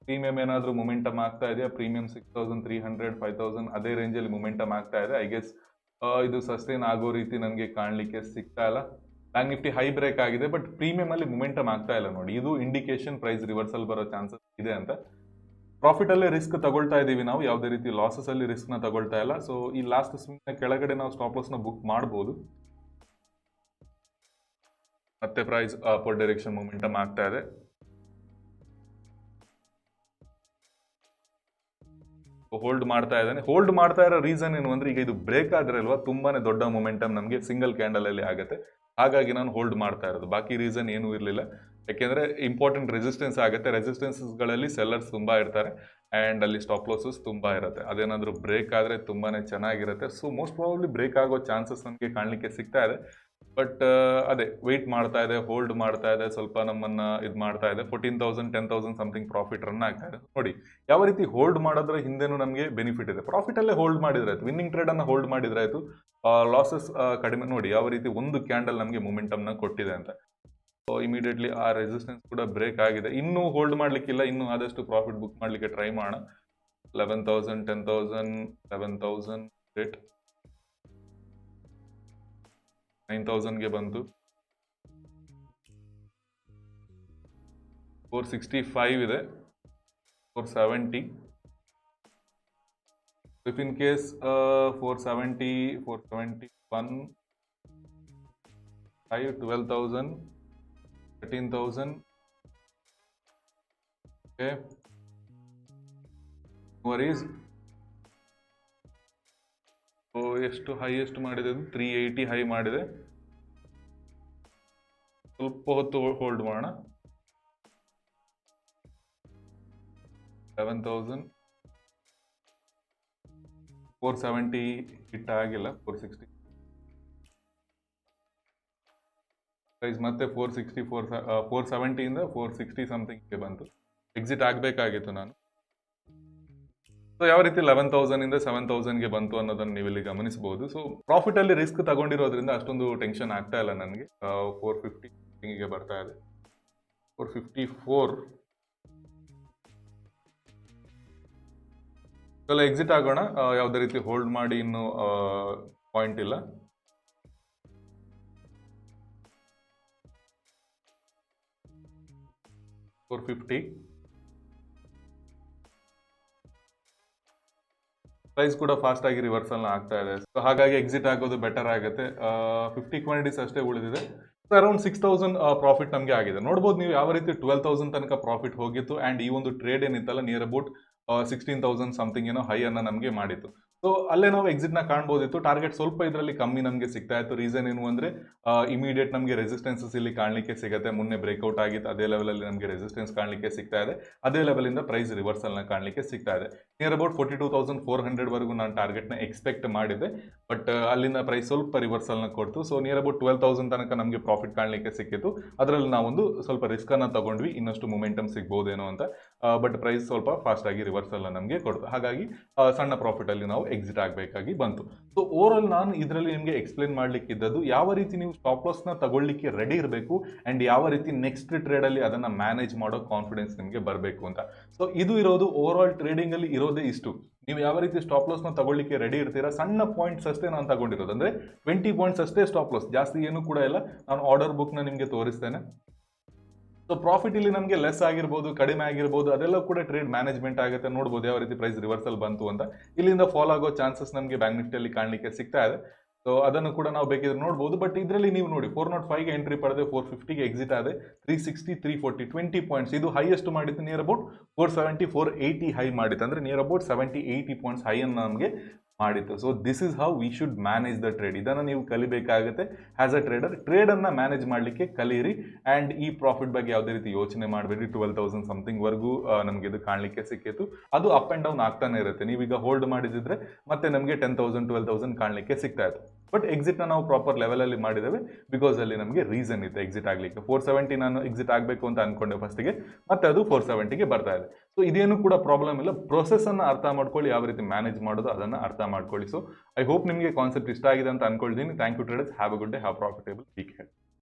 ಪ್ರೀಮಿಯಂ ಏನಾದರೂ ಮೂಮೆಂಟಮ್ ಆಗ್ತಾ ಇದೆಯಾ? ಪ್ರೀಮಿಯಂ 6300 5000 ಅದೇ ರೇಂಜಲ್ಲಿ ಮೂಮೆಂಟಮ್ ಆಗ್ತಾ ಇದೆ. ಐ ಗೆಸ್ ಇದು ಸಸ್ಟೈನ್ ಆಗೋ ರೀತಿ ನನಗೆ ಕಾಣಲಿಕ್ಕೆ ಸಿಗ್ತಾ ಇಲ್ಲ. ಬ್ಯಾಂಕ್ ನಿಫ್ಟಿ ಹೈ ಬ್ರೇಕ್ ಆಗಿದೆ, ಬಟ್ ಪ್ರೀಮಿಯಂ ಅಲ್ಲಿ ಮೂಮೆಂಟಮ್ ಆಗ್ತಾ ಇಲ್ಲ ನೋಡಿ. ಇದು ಇಂಡಿಕೇಶನ್ ಪ್ರೈಸ್ ರಿವರ್ಸಲ್ ಬರೋ ಚಾನ್ಸಸ್ ಇದೆ ಅಂತ. ಪ್ರಾಫಿಟ್ ಅಲ್ಲೇ ರಿಸ್ಕ್ ತಗೊಳ್ತಾ ಇದೀವಿ ನಾವು, ಯಾವುದೇ ರೀತಿ ಲಾಸಸ್ ಅಲ್ಲಿ ರಿಸ್ಕ್ ನ ತಗೊಳ್ತಾ ಇಲ್ಲ. ಸೊ ಈ ಲಾಸ್ಟ್ ಸ್ವಿಂಗ್ ಕೆಳಗಡೆ ನಾವು ಸ್ಟಾಪ್ ಲಾಸ್ ನ ಬುಕ್ ಮಾಡಬಹುದು. ಮತ್ತೆ ಪ್ರೈಸ್ ಅಪರ್ ಡೈರೆಕ್ಷನ್ ಮೂಮೆಂಟಮ್ ಆಗ್ತಾ ಇದೆ. ಹೋಲ್ಡ್ ಮಾಡ್ತಾ ಇದ್ದಾನೆ. ಹೋಲ್ಡ್ ಮಾಡ್ತಾ ಇರೋ ರೀಸನ್ ಏನು ಅಂದ್ರೆ, ಈಗ ಇದು ಬ್ರೇಕ್ ಆದ್ರೆ ಅಲ್ವಾ ತುಂಬಾನೇ ದೊಡ್ಡ ಮೊಮೆಂಟಮ್ ನಮಗೆ ಸಿಂಗಲ್ ಕ್ಯಾಂಡಲ್ ಅಲ್ಲಿ ಆಗುತ್ತೆ, ಹಾಗಾಗಿ ನಾನು ಹೋಲ್ಡ್ ಮಾಡ್ತಾ ಇರೋದು. ಬಾಕಿ ರೀಸನ್ ಏನೂ ಇರಲಿಲ್ಲ. ಯಾಕೆಂದ್ರೆ ಇಂಪಾರ್ಟೆಂಟ್ ರೆಸಿಸ್ಟೆನ್ಸ್ ಆಗುತ್ತೆ. ರೆಸಿಸ್ಟೆನ್ಸ್ಗಳಲ್ಲಿ ಸೆಲ್ಲರ್ಸ್ ತುಂಬಾ ಇರ್ತಾರೆ ಅಂಡ್ ಅಲ್ಲಿ ಸ್ಟಾಪ್ ಲಾಸಸ್ ತುಂಬಾ ಇರುತ್ತೆ. ಅದೇನಾದ್ರೂ ಬ್ರೇಕ್ ಆದ್ರೆ ತುಂಬಾನೇ ಚೆನ್ನಾಗಿರುತ್ತೆ. ಸೊ ಮೋಸ್ಟ್ ಪ್ರಾಬಬ್ಲಿ ಬ್ರೇಕ್ ಆಗೋ ಚಾನ್ಸಸ್ ನಮಗೆ ಕಾಣಲಿಕ್ಕೆ ಸಿಗ್ತಾ ಇದೆ. ಬಟ್ ಅದೇ ವೆಯ್ಟ್ ಮಾಡ್ತಾ ಇದೆ, ಹೋಲ್ಡ್ ಮಾಡ್ತಾ ಇದೆ, ಸ್ವಲ್ಪ ನಮ್ಮನ್ನ ಇದು ಮಾಡ್ತಾ ಇದೆ. 14,000 10,000 ಸಮಥಿಂಗ್ ಪ್ರಾಫಿಟ್ ರನ್ ಆಗ್ತಾ ಇದೆ. ನೋಡಿ ಯಾವ ರೀತಿ ಹೋಲ್ಡ್ ಮಾಡೋದ್ರ ಹಿಂದೆನೂ ನಮಗೆ ಬೆನಿಫಿಟ್ ಇದೆ. ಪ್ರಾಫಿಟ್ ಅಲ್ಲೇ ಹೋಲ್ಡ್ ಮಾಡಿದ್ರೆ ಆಯ್ತು, ವಿನ್ನಿಂಗ್ ಟ್ರೇಡ್ ಅನ್ನ ಹೋಲ್ಡ್ ಮಾಡಿದ್ರೆ ಆಯ್ತು, ಲಾಸಸ್ ಕಡಿಮೆ. ನೋಡಿ ಯಾವ ರೀತಿ ಒಂದು ಕ್ಯಾಂಡಲ್ ನಮಗೆ ಮೊಮೆಂಟಮ್ ನ ಕೊಟ್ಟಿದೆ ಅಂತ. ಸೊ ಇಮಿಡಿಯೇಟ್ಲಿ ಆ ರೆಸಿಸ್ಟೆನ್ಸ್ ಕೂಡ ಬ್ರೇಕ್ ಆಗಿದೆ. ಇನ್ನೂ ಹೋಲ್ಡ್ ಮಾಡ್ಲಿಕ್ಕಿಲ್ಲ, ಇನ್ನೂ ಆದಷ್ಟು ಪ್ರಾಫಿಟ್ ಬುಕ್ ಮಾಡ್ಲಿಕ್ಕೆ ಟ್ರೈ ಮಾಡೋಣ. 11,000 10,000 11,000 ರೇಟ್ 9,000ಗೆ ಬಂತು. 465 ಇದೆ, 470. If in case 470 471 12,000 13,000. Okay, worries. ಎಷ್ಟು ಹೈಯೆಸ್ಟ್ ಮಾಡಿದೆ? 380 ಹೈ ಮಾಡಿದೆ. ಸ್ವಲ್ಪ ಹೊತ್ತು ಹೋಲ್ಡ್ ಮಾಡೋಣ. 11,000 470 ಹಿಟ್ ಆಗಿಲ್ಲ. 460 ಪ್ರೈಸ್ ಮತ್ತೆ 460 470 ಇಂದ 460 ಸಮಥಿಂಗ್ಗೆ ಬಂತು. ಎಕ್ಸಿಟ್ ಆಗಬೇಕಾಗಿತ್ತು ನಾನು. ಸೊ ಯಾವ ರೀತಿ 11,000 ಇಂದ 7,000ಗೆ ಬಂತು ಅನ್ನೋದನ್ನು ನೀವು ಇಲ್ಲಿ ಗಮನಿಸಬಹುದು. ಸೊ ಪ್ರಾಫಿಟ್ ಅಲ್ಲಿ ರಿಸ್ಕ್ ತಗೊಂಡಿರೋದ್ರಿಂದ ಅಷ್ಟೊಂದು ಟೆನ್ಷನ್ ಆಗ್ತಾ ಇಲ್ಲ ನನಗೆ. 450ಗೆ ಬರ್ತಾ ಇದೆ. 454 ಎಕ್ಸಿಟ್ ಆಗೋಣ. ಯಾವುದೇ ರೀತಿ ಹೋಲ್ಡ್ ಮಾಡಿ ಇನ್ನು ಪಾಯಿಂಟ್ ಇಲ್ಲ. $450 ಪ್ರೈಸ್ ಕೂಡ ಫಾಸ್ಟ್ ಆಗಿ ರಿವರ್ಸಲ್ ಆಗ್ತಾ ಇದೆ. ಸೊ ಹಾಗಾಗಿ ಎಕ್ಸಿಟ್ ಆಗೋದು ಬೆಟರ್ ಆಗುತ್ತೆ. 50 ಕ್ವಾಂಟಿಟೀಸ್ ಅಷ್ಟೇ ಉಳಿದಿದೆ. ಅರೌಂಡ್ 6,000 ಪ್ರಾಫಿಟ್ ನಮಗೆ ಆಗಿದೆ. ನೋಡ್ಬೋದು ನೀವು ಯಾವ ರೀತಿ 12,000 ತನಕ ಪ್ರಾಫಿಟ್ ಹೋಗಿತ್ತು ಅಂಡ್ ಈ ಒಂದು ಟ್ರೇಡ್ ಏನಿತ್ತಲ್ಲ ನಿಯರ್ ಅಬೌಟ್ 16,000 ಸಮಥಿಂಗ್ ಏನೋ ಹೈ ಅನ್ನ ನಮಗೆ ಮಾಡಿತ್ತು. ಸೊ ಅಲ್ಲೇ ನಾವು ಎಕ್ಸಿಟ್ ನ ಕಾಣಬಹುದಿತ್ತು. ಟಾರ್ಗೆಟ್ ಸ್ವಲ್ಪ ಇದರಲ್ಲಿ ಕಮ್ಮಿ ನಮಗೆ ಸಿಗ್ತಾ ಇತ್ತು. ರೀಸನ್ ಏನು ಅಂದ್ರೆ ಇಮಿಡಿಯೇಟ್ ನಮಗೆ ರೆಸಿಸ್ಟೆನ್ಸಸ್ ಇಲ್ಲಿ ಕಾಣಲಿಕ್ಕೆ ಸಿಗುತ್ತೆ. ಮೊನ್ನೆ ಬ್ರೇಕ್ಔಟ್ ಆಗಿತ್ತು, ಅದೇ ಲೆವೆಲ್ ಅಲ್ಲಿ ನಮಗೆ ರೆಸಿಸ್ಟೆನ್ಸ್ ಕಾಣಲಿಕ್ಕೆ ಸಿಗ್ತಾ ಇದೆ. ಅದೇ ಲೆವೆಲ್ ಇಂದ ಪ್ರೈಸ್ ರಿವರ್ಸಲ್ ನ ಕಾಣಲಿಕ್ಕೆ ಸಿಗ್ತಾ ಇದೆ. ನಿಯರ್ ಅಬೌಟ್ 42,400 ವರೆಗೂ ನಾನು ಟಾರ್ಗೆಟ್ ನ ಎಕ್ಸ್ಪೆಕ್ಟ್ ಮಾಡಿದ್ದೆ, ಬಟ್ ಅಲ್ಲಿಂದ ಪ್ರೈಸ್ ಸ್ವಲ್ಪ ರಿವರ್ಸಲ್ ನ ಕೊಡ್ತು. ಸೊ ನಿಯರ್ ಅಬೌಟ್ 12,000 ತನಕ ನಮಗೆ ಪ್ರಾಫಿಟ್ ಕಾಣಲಿಕ್ಕೆ ಸಿಕ್ಕಿತ್ತು. ಅದರಲ್ಲಿ ನಾವೊಂದು ಸ್ವಲ್ಪ ರಿಸ್ಕ್ ಅನ್ನ ತಗೊಂಡ್ವಿ, ಇನ್ನಷ್ಟು ಮೊಮೆಂಟಮ್ ಸಿಗ್ಬಹುದೇನೋ ಅಂತ. ಬಟ್ ಪ್ರೈಸ್ ಸ್ವಲ್ಪ ಫಾಸ್ಟ್ ಆಗಿ ರಿವರ್ಸಲ್ ನಮಗೆ ಕೊಡ್ತು. ಹಾಗಾಗಿ ಸಣ್ಣ ಪ್ರಾಫಿಟ್ ಅಲ್ಲಿ ನಾವು ಎಕ್ಸಿಟ್ ಆಗಬೇಕಾಗಿ ಬಂತು. ಸೊ ಓವರ್ ಆಲ್ ನಾನು ಇದರಲ್ಲಿ ನಿಮಗೆ ಎಕ್ಸ್ಪ್ಲೇನ್ ಮಾಡ್ಲಿಕ್ಕಿದ್ದದ್ದು ಯಾವ ರೀತಿ ನೀವು ಸ್ಟಾಪ್ ಲಾಸ್ನ ತಗೊಳ್ಳಿಕ್ಕೆ ರೆಡಿ ಇರಬೇಕು ಆ್ಯಂಡ್ ಯಾವ ರೀತಿ ನೆಕ್ಸ್ಟ್ ಟ್ರೇಡಲ್ಲಿ ಅದನ್ನು ಮ್ಯಾನೇಜ್ ಮಾಡೋ ಕಾನ್ಫಿಡೆನ್ಸ್ ನಿಮಗೆ ಬರಬೇಕು ಅಂತ. ಸೊ ಇದು ಇರೋದು ಓವರ್ ಆಲ್ ಟ್ರೇಡಿಂಗಲ್ಲಿ ಇರೋದೇ ಇಷ್ಟು. ನೀವು ಯಾವ ರೀತಿ ಸ್ಟಾಪ್ ಲಾಸ್ನ ತಗೊಳ್ಳಿಕ್ಕೆ ರೆಡಿ ಇರ್ತೀರಾ, ಸಣ್ಣ ಪಾಯಿಂಟ್ಸ್ ಅಷ್ಟೇ ನಾನು ತಗೊಂಡಿರೋದು, ಅಂದರೆ 20 ಪಾಯಿಂಟ್ಸ್ ಅಷ್ಟೇ ಸ್ಟಾಪ್ ಲಾಸ್, ಜಾಸ್ತಿ ಏನು ಕೂಡ ಇಲ್ಲ. ನಾನು ಆರ್ಡರ್ ಬುಕ್ನ ನಿಮಗೆ ತೋರಿಸ್ತೇನೆ. ಸೊ ಪ್ರಾಫಿಟ್ ಇಲ್ಲಿ ನಮಗೆ ಲೆಸ್ ಆಗಿರ್ಬೋದು, ಕಡಿಮೆ ಆಗಿರ್ಬೋದು, ಅದೆಲ್ಲ ಕೂಡ ಟ್ರೇಡ್ ಮ್ಯಾನೇಜ್ಮೆಂಟ್ ಆಗುತ್ತೆ. ನೋಡ್ಬೋದು ಯಾವ ರೀತಿ ಪ್ರೈಸ್ ರಿವರ್ಸಲ್ ಬಂತು ಅಂತ. ಇಲ್ಲಿಂದ ಫಾಲೋ ಆಗೋ ಚಾನ್ಸಸ್ ನಮಗೆ ಬ್ಯಾಂಕ್ ನಿಫ್ಟಿಯಲ್ಲಿ ಕಾಣಲಿಕ್ಕೆ ಸಿಗ್ತಾ ಇದೆ. ಸೊ ಅದನ್ನು ಕೂಡ ನಾವು ಬೇಕಿದ್ರೆ ನೋಡ್ಬೋದು. ಬಟ್ ಇದರಲ್ಲಿ ನೀವು ನೋಡಿ 405ಗೆ ಎಂಟ್ರಿ ಪಡೆದೆ, 450ಗೆ ಎಕ್ಸಿಟ್ ಆದೆ, 360, 340, 20 ಪಾಯಿಂಟ್ಸ್ ಇದು ಹೈಯೆಸ್ಟ್ ಮಾಡಿತ್ತು. ನಿಯರ್ ಅಬೌಟ್ 470, 480 ಹೈ ಮಾಡಿತ್ತು, ಅಂದರೆ ನಿಯರ್ ಅಬೌಟ್ 70-80 ಪಾಯಿಂಟ್ಸ್ ಹೈಯನ್ನು ನಮಗೆ ಮಾಡಿತ್ತು. So this is how we should manage the trade. ಇದನ್ನು ನೀವು ಕಲಿಬೇಕಾಗುತ್ತೆ ಆಸ್ ಅ ಟ್ರೇಡರ್. ಟ್ರೇಡನ್ನು ಮ್ಯಾನೇಜ್ ಮಾಡಲಿಕ್ಕೆ ಕಲೀರಿ. ಆ್ಯಂಡ್ ಈ ಪ್ರಾಫಿಟ್ ಬಗ್ಗೆ ಯಾವುದೇ ರೀತಿ ಯೋಚನೆ ಮಾಡಬೇಡಿ. 12,000 ಸಮಥಿಂಗ್ವರೆಗೂ ನಮಗೆ ಇದು ಕಾಣಲಿಕ್ಕೆ ಸಿಕ್ಕಿತ್ತು. ಅದು ಅಪ್ ಆ್ಯಂಡ್ ಡೌನ್ ಆಗ್ತಾನೆ ಇರುತ್ತೆ. ನೀವೀಗ ಹೋಲ್ಡ್ ಮಾಡಿದ್ರೆ ಮತ್ತೆ ನಮಗೆ 10,000, 12,000 ಕಾಣಲಿಕ್ಕೆ ಸಿಗ್ತಾ ಇತ್ತು. ಬಟ್ ಎಕ್ಸಿಟ್ನ ನಾವು ಪ್ರಾಪರ್ ಲೆವೆಲಲ್ಲಿ ಮಾಡಿದ್ದೇವೆ, ಬಿಕಾಸ್ ಅಲ್ಲಿ ನಮಗೆ ರೀಸನ್ ಇತ್ತು ಎಕ್ಸಿಟ್ ಆಗಲಿಕ್ಕೆ. 470 ನಾನು ಎಕ್ಸಿಟ್ ಆಗಬೇಕು ಅಂತ ಅನ್ಕೊಂಡೆ ಫಸ್ಟಿಗೆ, ಮತ್ತೆ ಅದು 470ಗೆ ಬರ್ತಾ ಇದೆ. ಸೊ ಇದೇನು ಕೂಡ ಪ್ರಾಬ್ಲಮ್ ಇಲ್ಲ. ಪ್ರೊಸೆಸನ್ನು ಅರ್ಥ ಮಾಡ್ಕೊಳ್ಳಿ, ಯಾವ ರೀತಿ ಮ್ಯಾನೇಜ್ ಮಾಡೋದು ಅದನ್ನು ಅರ್ಥ ಮಾಡ್ಕೊಳ್ಳಿ. ಸೊ ಐ ಹೋಪ್ ನಿಮಗೆ ಕಾನ್ಸೆಪ್ಟ್ ಇಷ್ಟ ಆಗಿದೆ ಅಂತ ಅನ್ಕೊಳ್ತೀನಿ. Thank you traders. Have a good day, have profitable week head.